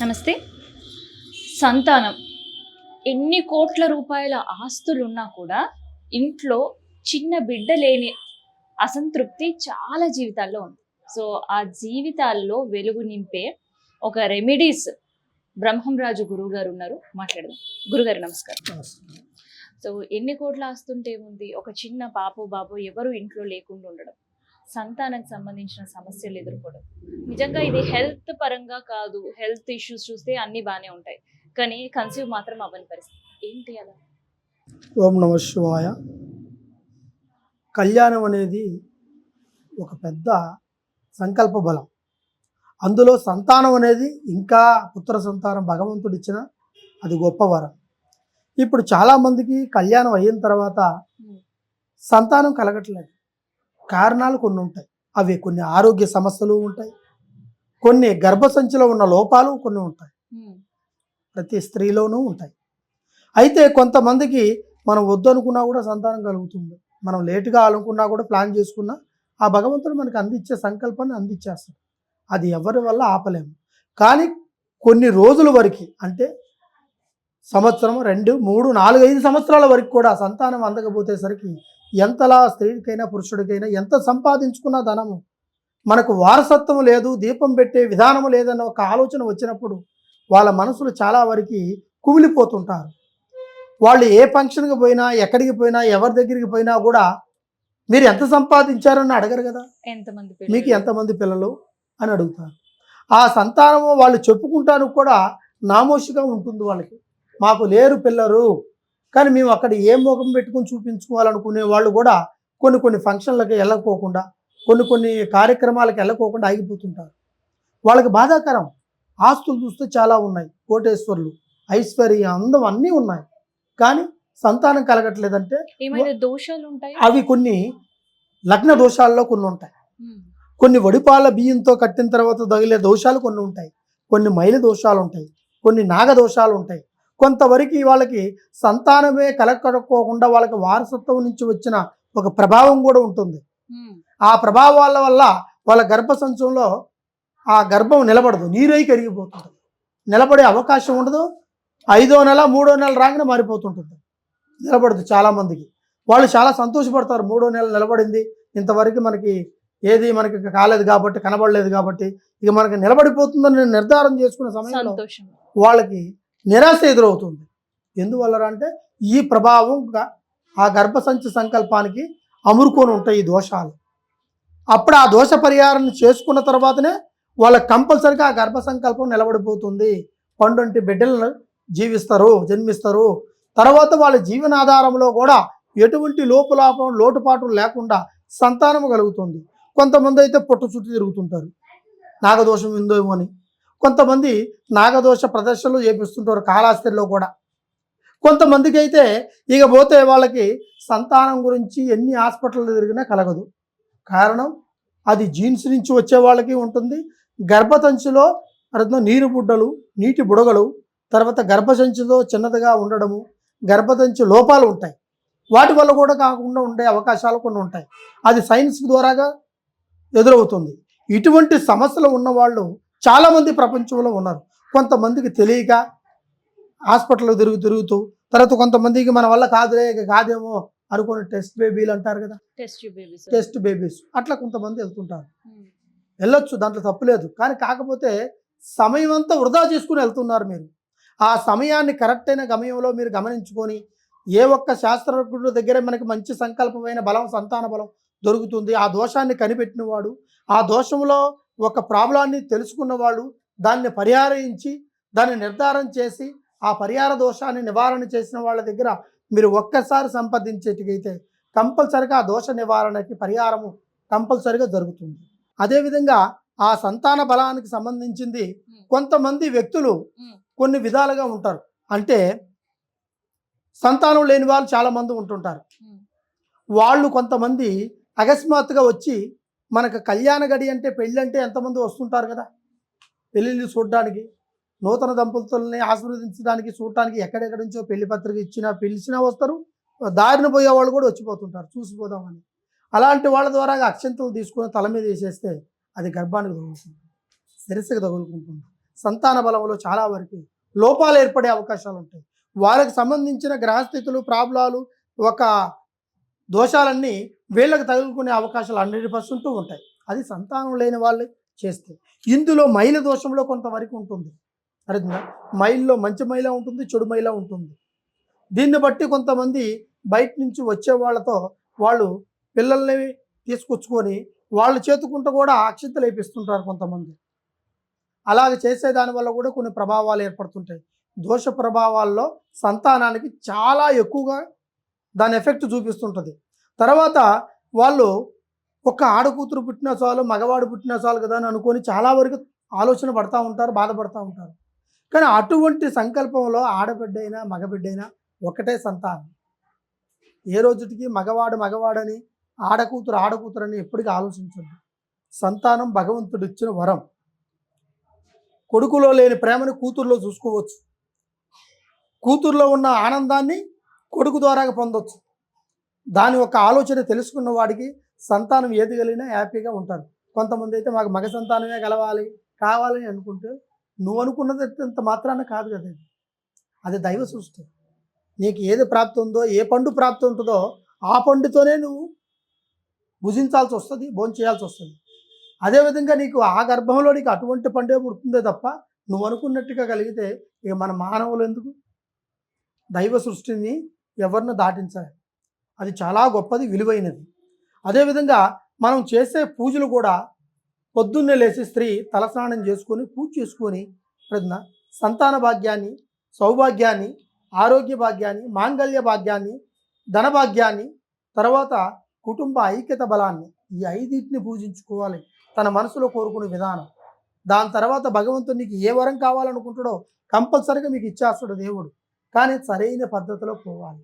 నమస్తే. సంతానం ఎన్ని కోట్ల రూపాయల ఆస్తులున్నా కూడా ఇంట్లో చిన్న బిడ్డ లేని అసంతృప్తి చాలా జీవితాల్లో ఉంది. సో ఆ జీవితాల్లో వెలుగు నింపే ఒక రెమెడీస్ బ్రహ్మంరాజు గురువు గారు ఉన్నారు, మాట్లాడదాం. గురుగారు నమస్కారం. సో ఎన్ని కోట్ల ఆస్తుంటే ఏముంది, ఒక చిన్న పాపో బాబో ఎవరు ఇంట్లో లేకుండా ఉండడం, సంతానానికి సంబంధించిన సమస్యలు ఎదుర్కోవడం. నిజంగా ఇది హెల్త్ పరంగా కాదు, హెల్త్ ఇష్యూస్ చూస్తే అన్ని బాగానే ఉంటాయి, కానీ కన్సీవ్ మాత్రం అవ్వని పరిస్థితి ఏంటి అలా? ఓం నమ శివాయ. కళ్యాణం అనేది ఒక పెద్ద సంకల్ప బలం. అందులో సంతానం అనేది ఇంకా పుత్ర సంతానం భగవంతుడు ఇచ్చిన అది గొప్ప వరం. ఇప్పుడు చాలామందికి కళ్యాణం అయిన తర్వాత సంతానం కలగట్లేదు. కారణాలు కొన్ని ఉంటాయి. అవి కొన్ని ఆరోగ్య సమస్యలు ఉంటాయి, కొన్ని గర్భసంచిలో ఉన్న లోపాలు కొన్ని ఉంటాయి, ప్రతి స్త్రీలోనూ ఉంటాయి. అయితే కొంతమందికి మనం వద్దనుకున్నా కూడా సంతానం కలుగుతుంది. మనం లేటుగా అనుకున్నా కూడా ప్లాన్ చేసుకున్నా ఆ భగవంతుడు మనకు అందించే సంకల్పాన్ని అందించేస్తాడు. అది ఎవరి వల్ల ఆపలేము. కానీ కొన్ని రోజుల వరకు, అంటే సంవత్సరం 2, 3, 4, 5 సంవత్సరాల వరకు కూడా సంతానం అందకపోతేసరికి ఎంతలా స్త్రీకైనా పురుషుడికైనా ఎంత సంపాదించుకున్న ధనము మనకు వారసత్వం లేదు, దీపం పెట్టే విధానం లేదన్న ఒక ఆలోచన వచ్చినప్పుడు వాళ్ళ మనసులు చాలా వరకు కుమిలిపోతుంటారు. వాళ్ళు ఏ ఫంక్షన్కి పోయినా, ఎక్కడికి పోయినా, ఎవరి దగ్గరికి పోయినా కూడా మీరు ఎంత సంపాదించారని అడగరు కదా, మీకు ఎంతమంది పిల్లలు అని అడుగుతారు. ఆ సంతానము వాళ్ళు చెప్పుకుంటానికి కూడా నామోషిగా ఉంటుంది వాళ్ళకి. మాకు లేరు పిల్లరు, కానీ మేము అక్కడ ఏ ముఖం పెట్టుకుని చూపించుకోవాలనుకునే వాళ్ళు కూడా కొన్ని ఫంక్షన్లకు వెళ్ళకపోకుండా, కొన్ని కార్యక్రమాలకు వెళ్ళకోకుండా ఆగిపోతుంటారు. వాళ్ళకి బాధాకరం. ఆస్తులు చూస్తే చాలా ఉన్నాయి, కోటేశ్వర్లు, ఐశ్వర్య, అందం అన్నీ ఉన్నాయి, కానీ సంతానం కలగట్లేదంటే దోషాలు ఉంటాయి. అవి కొన్ని లగ్న దోషాల్లో కొన్ని ఉంటాయి, కొన్ని వడిపాల బియ్యంతో కట్టిన తర్వాత తగిలే దోషాలు కొన్ని ఉంటాయి, కొన్ని మైల దోషాలు ఉంటాయి, కొన్ని నాగ దోషాలు ఉంటాయి. కొంతవరకు వాళ్ళకి సంతానమే కలగకపోకుండా వాళ్ళకి వారసత్వం నుంచి వచ్చిన ఒక ప్రభావం కూడా ఉంటుంది. ఆ ప్రభావాల వల్ల వాళ్ళ గర్భసంచంలో ఆ గర్భం నిలబడదు, నీరై కరిగిపోతుంది, నిలబడే అవకాశం ఉండదు. 5వ నెల 3వ నెల రాగానే మారిపోతుంటుంది, నిలబడదు. చాలామందికి వాళ్ళు చాలా సంతోషపడతారు, 3వ నెల నిలబడింది, ఇంతవరకు మనకి ఏది మనకి కాలేదు కాబట్టి, కనబడలేదు కాబట్టి ఇక మనకి నిలబడిపోతుందని నిర్ధారణ చేసుకునే సమయంలో వాళ్ళకి నిరాశ ఎదురవుతుంది. ఎందువల్ల అంటే ఈ ప్రభావం ఆ గర్భసంచి సంకల్పానికి అమురుకొని ఉంటాయి ఈ దోషాలు. అప్పుడు ఆ దోష పరిహారం చేసుకున్న తర్వాతనే వాళ్ళకి కంపల్సరిగా ఆ గర్భ సంకల్పం నిలబడిపోతుంది. పండంటి బిడ్డలను జన్మిస్తారు. తర్వాత వాళ్ళ జీవనాధారంలో కూడా ఎటువంటి లోటుపాటు లేకుండా సంతానం కలుగుతుంది. కొంతమంది అయితే పొట్టు చుట్టూ తిరుగుతుంటారు, నాగదోషం ఉందేమో అని. కొంతమంది నాగదోష ప్రదర్శనలు చేపిస్తుంటారు కాళాస్త్రిలో కూడా. కొంతమందికి అయితే ఇక పోతే వాళ్ళకి సంతానం గురించి ఎన్ని హాస్పిటల్లో తిరిగినా కలగదు. కారణం అది జీన్స్ నుంచి వచ్చే వాళ్ళకి ఉంటుంది. గర్భసంచిలో నీరు బుడ్డలు, నీటి బుడగలు, తర్వాత గర్భసంచిలో చిన్నదిగా ఉండడము, గర్భసంచి లోపాలు ఉంటాయి. వాటి వల్ల కూడా కాకుండా ఉండే అవకాశాలు కొన్ని ఉంటాయి. అది సైన్స్ ద్వారాగా ఎదురవుతుంది. ఇటువంటి సమస్యలు ఉన్నవాళ్ళు చాలామంది ప్రపంచంలో ఉన్నారు. కొంతమందికి తెలియక హాస్పిటల్లో తిరుగుతూ, తర్వాత కొంతమందికి మన వల్ల కాదేమో అనుకుని టెస్ట్ బేబీలు అంటారు కదా, టెస్ట్ బేబీస్, అట్లా కొంతమంది వెళ్తుంటారు. వెళ్ళొచ్చు, దాంట్లో తప్పులేదు. కానీ కాకపోతే సమయం అంతా వృధా చేసుకుని వెళ్తున్నారు. మీరు ఆ సమయాన్ని కరెక్ట్ అయిన గమయంలో మీరు గమనించుకొని, ఏ ఒక్క శాస్త్రజ్ఞుడి దగ్గర మనకి మంచి సంకల్పమైన బలం, సంతాన బలం దొరుకుతుంది. ఆ దోషాన్ని కనిపెట్టినవాడు, ఆ దోషంలో ఒక ప్రాబ్లాన్ని తెలుసుకున్నవాడు, దాన్ని పరిహారించి దాన్ని నిర్ధారణ చేసి ఆ పరిహార దోషాన్ని నివారణ చేసిన వాళ్ళ దగ్గర మీరు ఒక్కసారి సంపాదించేటికైతే కంపల్సరిగా ఆ దోష నివారణకి పరిహారము కంపల్సరిగా జరుగుతుంది. అదేవిధంగా ఆ సంతాన బలానికి సంబంధించింది కొంతమంది వ్యక్తులు కొన్ని విధాలుగా ఉంటారు. అంటే సంతానం లేని వాళ్ళు చాలామంది ఉంటుంటారు. వాళ్ళు కొంతమంది అకస్మాత్తుగా వచ్చి మనకు కళ్యాణ గడి అంటే పెళ్ళి అంటే ఎంతమంది వస్తుంటారు కదా, పెళ్ళిళ్ళు చూడడానికి, నూతన దంపతుల్ని ఆశీర్వదించడానికి, చూడటానికి ఎక్కడెక్కడి నుంచో పెళ్లి పత్రిక పిలిచినా వస్తారు. దారిన పోయే వాళ్ళు కూడా వచ్చిపోతుంటారు చూసిపోదామని. అలాంటి వాళ్ళ ద్వారా అక్షంతలు తీసుకొని తల మీద వేసేస్తే అది గర్భానికి తగులుతుంది, శిరస్సుకు తగులుకుంటుంది, సంతాన బలంలో చాలా వరకు లోపాలు ఏర్పడే అవకాశాలు ఉంటాయి. వాళ్ళకి సంబంధించిన గ్రహస్థితులు, ప్రాబ్లాలు, ఒక దోషాలన్నీ వీళ్ళకి తగులుకునే అవకాశాలు 100% ఉంటాయి. అది సంతానం లేని వాళ్ళు చేస్తే. ఇందులో మైల దోషంలో కొంతవరకు ఉంటుంది. అర్థంగా మైల్లో మంచి మైల ఉంటుంది, చెడు మైల ఉంటుంది. దీన్ని బట్టి కొంతమంది బయట నుంచి వచ్చే వాళ్ళతో వాళ్ళు పిల్లల్ని తీసుకొచ్చుకొని వాళ్ళ చేతుకుంటూ కూడా అక్షింతలు వేపిస్తుంటారు కొంతమంది. అలాగ చేసే దానివల్ల కూడా కొన్ని ప్రభావాలు ఏర్పడుతుంటాయి. దోష ప్రభావాల్లో సంతానానికి చాలా ఎక్కువగా దాని ఎఫెక్ట్ చూపిస్తుంటుంది. తర్వాత వాళ్ళు ఒక ఆడకూతురు పుట్టినా చాలు, మగవాడు పుట్టినా చాలు కదా అని అనుకొని చాలా వరకు ఆలోచన పడతా ఉంటారు, బాధపడతా ఉంటారు. కానీ అటువంటి సంకల్పంలో ఆడబిడ్డైనా మగబిడ్డైనా ఒకటే సంతానం. ఏ రోజుటికి మగవాడని, ఆడకూతురని ఎప్పటికీ ఆలోచించండి. సంతానం భగవంతుడు ఇచ్చిన వరం. కొడుకులో లేని ప్రేమను కూతురులో చూసుకోవచ్చు. కూతురులో ఉన్న ఆనందాన్ని కొడుకు ద్వారా పొందొచ్చు. దాని ఒక ఆలోచన తెలుసుకున్న వాడికి సంతానం ఏది కలిగినా హ్యాపీగా ఉంటారు. కొంతమంది అయితే మాకు మగ సంతానమే కావాలి అనుకుంటే నువ్వు అనుకున్నది అంత మాత్రాన కాదు కదా. అది దైవ సృష్టి. నీకు ఏది ప్రాప్తి ఉందో, ఏ పండు ప్రాప్తి ఉంటుందో ఆ పండుతోనే నువ్వు భుజించాల్సి వస్తుంది, భోంచేయాల్సి వస్తుంది. అదేవిధంగా నీకు ఆ గర్భంలో నీకు అటువంటి పండే పుడుతుందే తప్ప నువ్వు అనుకున్నట్టుగా కలిగితే ఇక మన మానవులు ఎందుకు? దైవ సృష్టిని ఎవరిని దాటించాలి. అది చాలా గొప్పది, విలువైనది. అదేవిధంగా మనం చేసే పూజలు కూడా పొద్దున్నే లేచి స్త్రీ తలస్నానం చేసుకొని పూజ చేసుకొని సంతాన భాగ్యాన్ని, సౌభాగ్యాన్ని, ఆరోగ్య భాగ్యాన్ని, మాంగళ్య భాగ్యాన్ని, ధన భాగ్యాన్ని, తర్వాత కుటుంబ ఐక్యత బలాన్ని, ఈ 5టిని పూజించుకోవాలి తన మనసులో కోరుకునే విధానం. దాని తర్వాత భగవంతుడు నీకు ఏ వరం కావాలనుకుంటాడో కంపల్సరీగా మీకు ఇచ్చేస్తాడు దేవుడు. కానీ సరైన పద్ధతిలో పోవాలి.